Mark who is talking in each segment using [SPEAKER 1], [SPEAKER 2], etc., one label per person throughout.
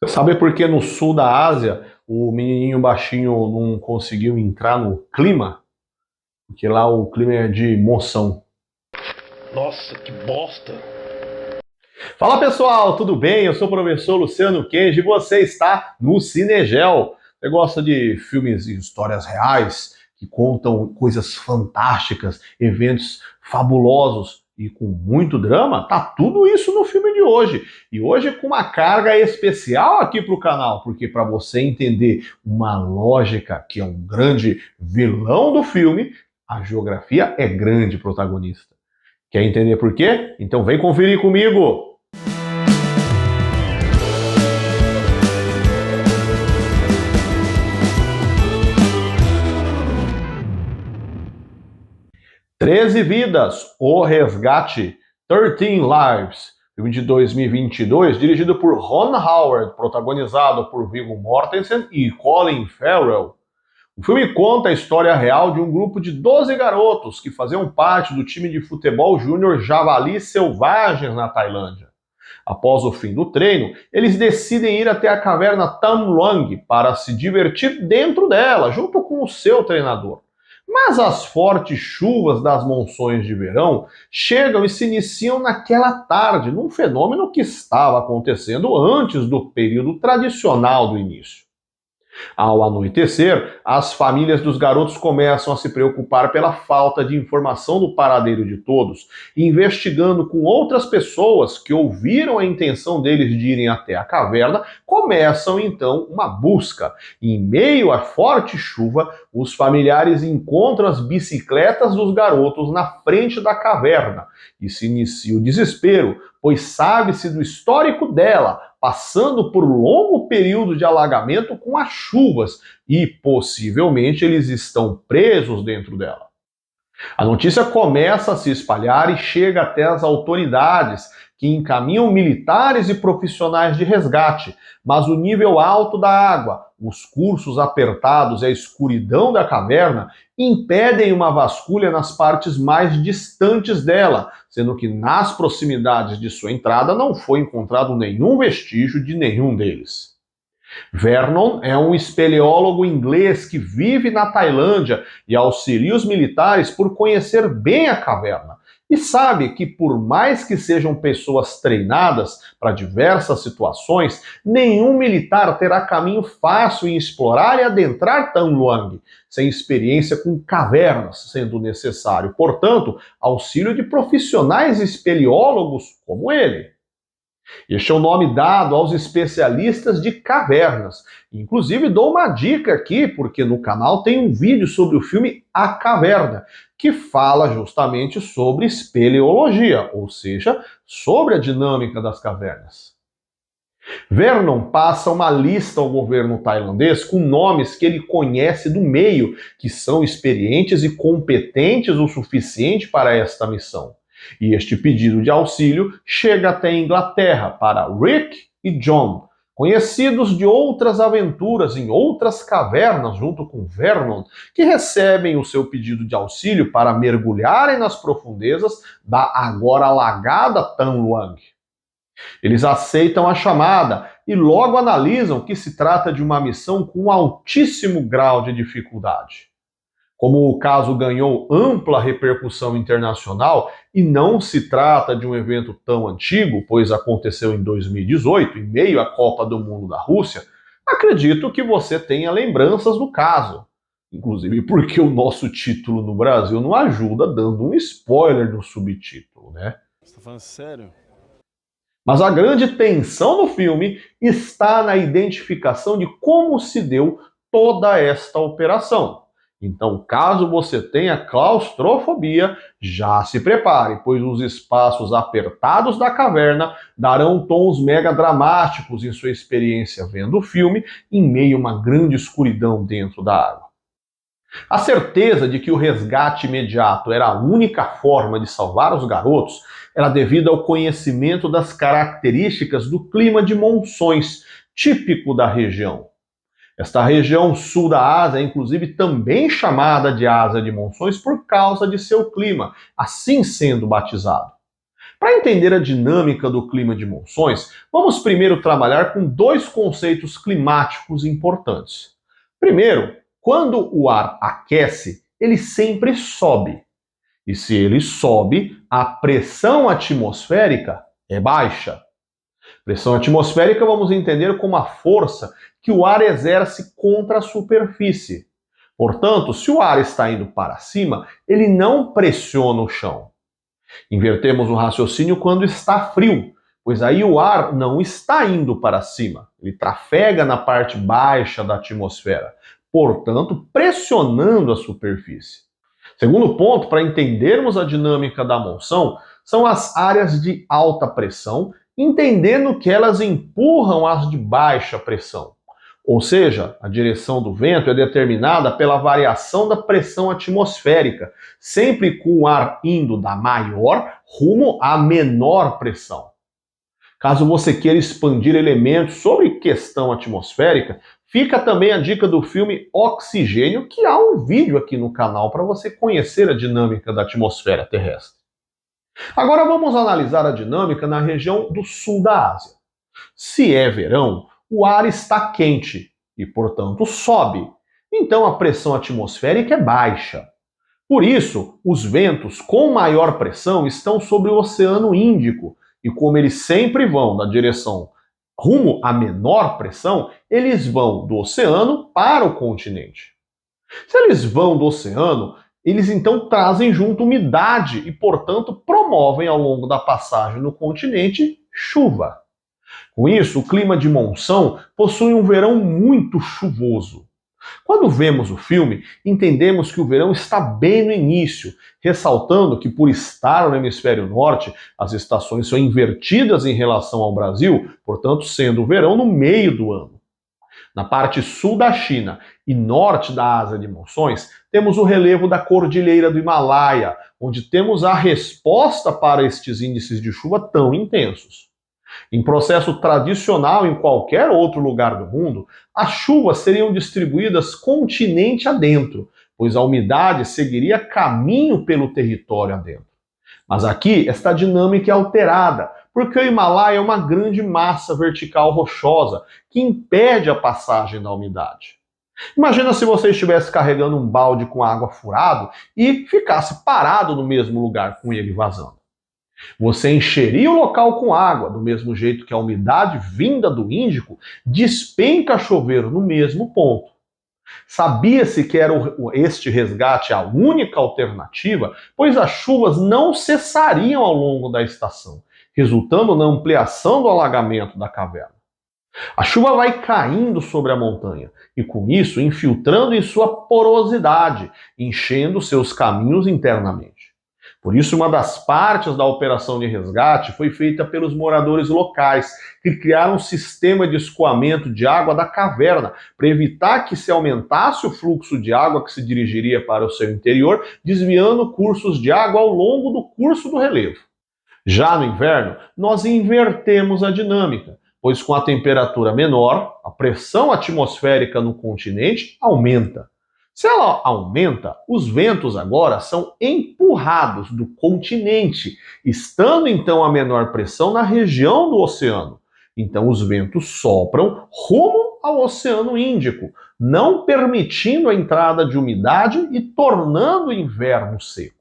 [SPEAKER 1] Sabe por que no sul da Ásia o menininho baixinho não conseguiu entrar no clima? Porque lá o clima é de moção.
[SPEAKER 2] Nossa, que bosta!
[SPEAKER 1] Fala pessoal, tudo bem? Eu sou o professor Luciano Kenji e você está no Cinegel. Você gosta de filmes e histórias reais que contam coisas fantásticas, eventos fabulosos e com muito drama? Tá tudo isso no filme de hoje. E hoje com uma carga especial aqui para o canal, porque para você entender uma lógica que é um grande vilão do filme, a geografia é grande protagonista. Quer entender por quê? Então vem conferir comigo! 13 Vidas, O Resgate, 13 Lives, filme de 2022, dirigido por Ron Howard, protagonizado por Viggo Mortensen e Colin Farrell. O filme conta a história real de um grupo de 12 garotos que faziam parte do time de futebol júnior Javalis Selvagens na Tailândia. Após o fim do treino, eles decidem ir até a caverna Tham Luang para se divertir dentro dela, junto com o seu treinador. Mas as fortes chuvas das monções de verão chegam e se iniciam naquela tarde, num fenômeno que estava acontecendo antes do período tradicional do início. Ao anoitecer, as famílias dos garotos começam a se preocupar pela falta de informação do paradeiro de todos, investigando com outras pessoas que ouviram a intenção deles de irem até a caverna, começam então uma busca. Em meio à forte chuva, os familiares encontram as bicicletas dos garotos na frente da caverna e se inicia o desespero, pois sabe-se do histórico dela, passando por um longo período de alagamento com as chuvas e possivelmente eles estão presos dentro dela. A notícia começa a se espalhar e chega até as autoridades, que encaminham militares e profissionais de resgate, mas o nível alto da água, os cursos apertados e a escuridão da caverna impedem uma vasculha nas partes mais distantes dela, sendo que nas proximidades de sua entrada não foi encontrado nenhum vestígio de nenhum deles. Vernon é um espeleólogo inglês que vive na Tailândia e auxilia os militares por conhecer bem a caverna. E sabe que, por mais que sejam pessoas treinadas para diversas situações, nenhum militar terá caminho fácil em explorar e adentrar Tham Luang, sem experiência com cavernas sendo necessário. Portanto, auxílio de profissionais espeleólogos como ele. Este é o nome dado aos especialistas de cavernas. Inclusive, dou uma dica aqui, porque no canal tem um vídeo sobre o filme A Caverna, que fala justamente sobre espeleologia, ou seja, sobre a dinâmica das cavernas. Vernon passa uma lista ao governo tailandês com nomes que ele conhece do meio, que são experientes e competentes o suficiente para esta missão. E este pedido de auxílio chega até a Inglaterra para Rick e John, conhecidos de outras aventuras em outras cavernas junto com Vernon, que recebem o seu pedido de auxílio para mergulharem nas profundezas da agora alagada Tham Luang. Eles aceitam a chamada e logo analisam que se trata de uma missão com altíssimo grau de dificuldade. Como o caso ganhou ampla repercussão internacional e não se trata de um evento tão antigo, pois aconteceu em 2018, em meio à Copa do Mundo da Rússia, acredito que você tenha lembranças do caso. Inclusive porque o nosso título no Brasil não ajuda dando um spoiler no subtítulo, né?
[SPEAKER 2] Você tá falando sério?
[SPEAKER 1] Mas a grande tensão do filme está na identificação de como se deu toda esta operação. Então, caso você tenha claustrofobia, já se prepare, pois os espaços apertados da caverna darão tons mega dramáticos em sua experiência vendo o filme em meio a uma grande escuridão dentro da água. A certeza de que o resgate imediato era a única forma de salvar os garotos era devida ao conhecimento das características do clima de monções, típico da região. Esta região sul da Ásia é inclusive também chamada de Ásia de Monções por causa de seu clima, assim sendo batizado. Para entender a dinâmica do clima de monções, vamos primeiro trabalhar com dois conceitos climáticos importantes. Primeiro, quando o ar aquece, ele sempre sobe. E se ele sobe, a pressão atmosférica é baixa. Pressão atmosférica vamos entender como a força que o ar exerce contra a superfície. Portanto, se o ar está indo para cima, ele não pressiona o chão. Invertemos o raciocínio quando está frio, pois aí o ar não está indo para cima, ele trafega na parte baixa da atmosfera, portanto, pressionando a superfície. Segundo ponto, para entendermos a dinâmica da monção, são as áreas de alta pressão, entendendo que elas empurram as de baixa pressão. Ou seja, a direção do vento é determinada pela variação da pressão atmosférica, sempre com o ar indo da maior rumo à menor pressão. Caso você queira expandir elementos sobre questão atmosférica, fica também a dica do filme Oxigênio, que há um vídeo aqui no canal para você conhecer a dinâmica da atmosfera terrestre. Agora vamos analisar a dinâmica na região do sul da Ásia. Se é verão, o ar está quente e, portanto, sobe. Então a pressão atmosférica é baixa. Por isso, os ventos com maior pressão estão sobre o Oceano Índico, e como eles sempre vão na direção rumo à menor pressão, eles vão do oceano para o continente. Se eles vão do oceano, eles então trazem junto umidade e, portanto, promovem ao longo da passagem no continente chuva. Com isso, o clima de monção possui um verão muito chuvoso. Quando vemos o filme, entendemos que o verão está bem no início, ressaltando que, por estar no hemisfério norte, as estações são invertidas em relação ao Brasil, portanto, sendo o verão no meio do ano. Na parte sul da China e norte da Ásia de monções, temos o relevo da Cordilheira do Himalaia, onde temos a resposta para estes índices de chuva tão intensos. Em processo tradicional em qualquer outro lugar do mundo, as chuvas seriam distribuídas continente adentro, pois a umidade seguiria caminho pelo território adentro. Mas aqui esta dinâmica é alterada, porque o Himalaia é uma grande massa vertical rochosa que impede a passagem da umidade. Imagina se você estivesse carregando um balde com água furado e ficasse parado no mesmo lugar com ele vazando. Você encheria o local com água, do mesmo jeito que a umidade vinda do Índico despenca chuveiro no mesmo ponto. Sabia-se que era este resgate a única alternativa, pois as chuvas não cessariam ao longo da estação, resultando na ampliação do alagamento da caverna. A chuva vai caindo sobre a montanha e, com isso, infiltrando em sua porosidade, enchendo seus caminhos internamente. Por isso, uma das partes da operação de resgate foi feita pelos moradores locais, que criaram um sistema de escoamento de água da caverna, para evitar que se aumentasse o fluxo de água que se dirigiria para o seu interior, desviando cursos de água ao longo do curso do relevo. Já no inverno, nós invertemos a dinâmica, pois com a temperatura menor, a pressão atmosférica no continente aumenta. Se ela aumenta, os ventos agora são empurrados do continente, estando então a menor pressão na região do oceano. Então os ventos sopram rumo ao Oceano Índico, não permitindo a entrada de umidade e tornando o inverno seco.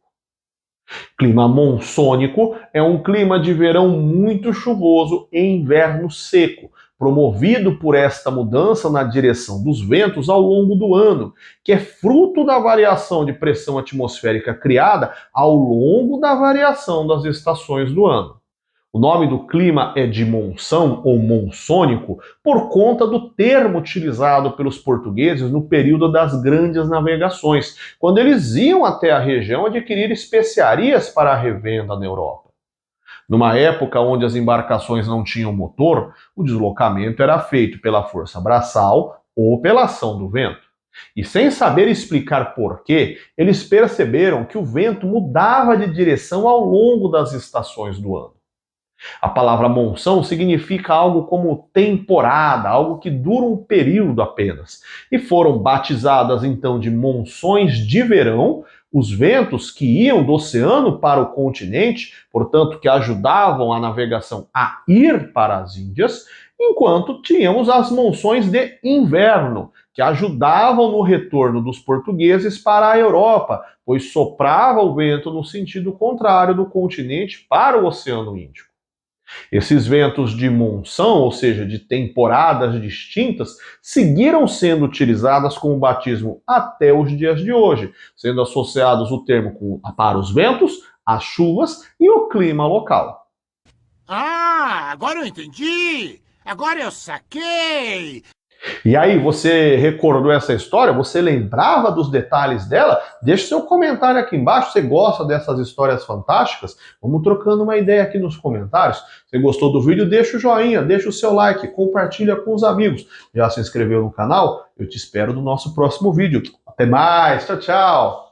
[SPEAKER 1] Clima monsônico é um clima de verão muito chuvoso e inverno seco, promovido por esta mudança na direção dos ventos ao longo do ano, que é fruto da variação de pressão atmosférica criada ao longo da variação das estações do ano. O nome do clima é de monção ou monsônico por conta do termo utilizado pelos portugueses no período das grandes navegações, quando eles iam até a região adquirir especiarias para a revenda na Europa. Numa época onde as embarcações não tinham motor, o deslocamento era feito pela força braçal ou pela ação do vento. E sem saber explicar porquê, eles perceberam que o vento mudava de direção ao longo das estações do ano. A palavra monção significa algo como temporada, algo que dura um período apenas. E foram batizadas então de monções de verão Os ventos que iam do oceano para o continente, portanto, que ajudavam a navegação a ir para as Índias, enquanto tínhamos as monções de inverno, que ajudavam no retorno dos portugueses para a Europa, pois soprava o vento no sentido contrário do continente para o Oceano Índico. Esses ventos de monção, ou seja, de temporadas distintas, seguiram sendo utilizadas como batismo até os dias de hoje, sendo associados o termo para os ventos, as chuvas e o clima local.
[SPEAKER 3] Ah, agora eu entendi! Agora eu saquei!
[SPEAKER 1] E aí, você recordou essa história? Você lembrava dos detalhes dela? Deixe seu comentário aqui embaixo. Você gosta dessas histórias fantásticas? Vamos trocando uma ideia aqui nos comentários. Se gostou do vídeo, deixa o joinha, deixa o seu like, compartilha com os amigos. Já se inscreveu no canal? Eu te espero no nosso próximo vídeo. Até mais, tchau, tchau!